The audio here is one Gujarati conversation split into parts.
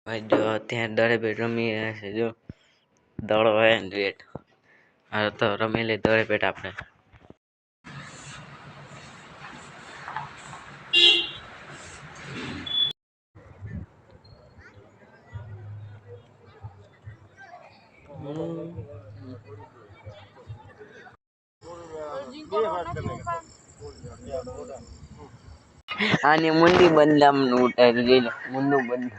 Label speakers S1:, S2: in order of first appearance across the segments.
S1: ભાઈ જો ત્યાં દળે બેટ રમી રહ્યા છે. જો દડો હે ને બેટ. હા તો રમી લે દળે બેટ આપણે. આની મુંડી બંધામ નું ઉતારી ગઈ મુંડું બંધ.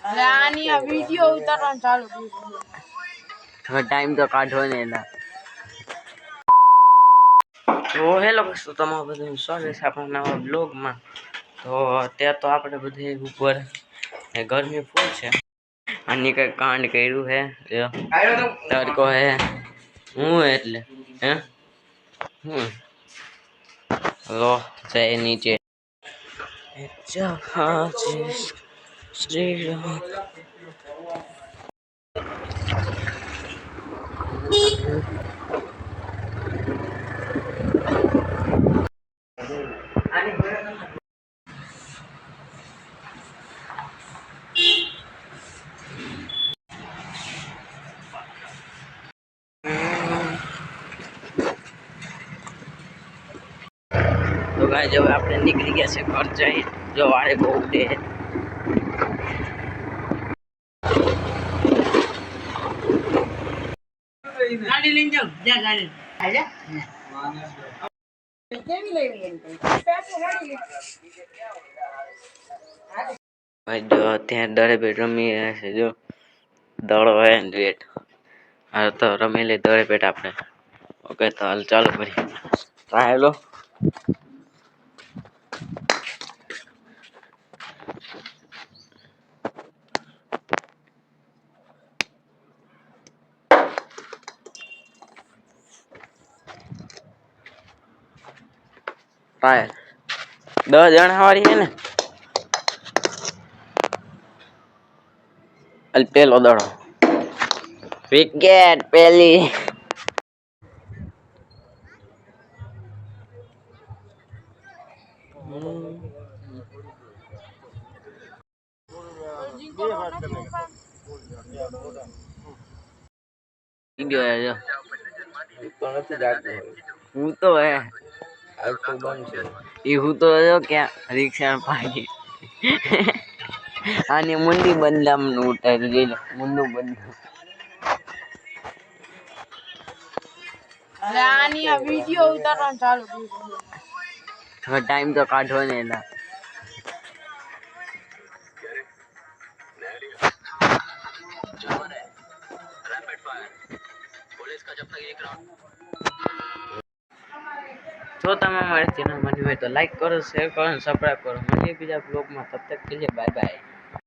S2: અરે આની આ વિડિયો ઉતારવાનું ચાલુ કર્યું.
S1: હવે ટાઈમ તો કાઢો ને એલા. તો હેલો દોસ્તો, તમારું બધું સ્વાગત છે આપણા નવા બ્લોગમાં. તો અત્યારે તો આપણે બધે ઉપર ગરમી ફૂલ છે. આની કઈ કાંડ કર્યું હે તડકો હે હું એટલે હે હું લો જાય નીચે શ્રી રામ. તો ગાઈસ હવે આપણે નીકળી ગયા છે ઘર જઈ. જો વાળે બહુ ઉડે.
S2: ગાડી લઈને જાવ જા ગાડી આજા કેવી લેવી એમ
S1: ભાઈ જો ત્યાં દળે બેટ રમી રહ્યા છે. જો દડો હે ને બેટ. હા તો રમી લે દળે બેટ આપણે. ઓકે તો હાલ ચાલુ કરી હેલો. હા 10 જણા વાળી છે ને. અલ પેલો દડો વિકેટ પેલી. હું તો હે હું તો ક્યાં રિક્ષા પાણી. આની મુંડી બંધામ નું ઉતારી ગઈ મુંડું બંધ.
S2: અરે આની આ વિડિયો ઉતારવાનું ચાલુ કર્યું.
S1: હવે ટાઈમ તો કાઢો ને એલા. જો તમે અમારી ચેનલ બની હોય તો લાઈક કરો, શેર કરો અને સબસ્ક્રાઇબ કરો. મળીએ બીજા બ્લોગમાં. તબ તક કે લીએ બાય બાય.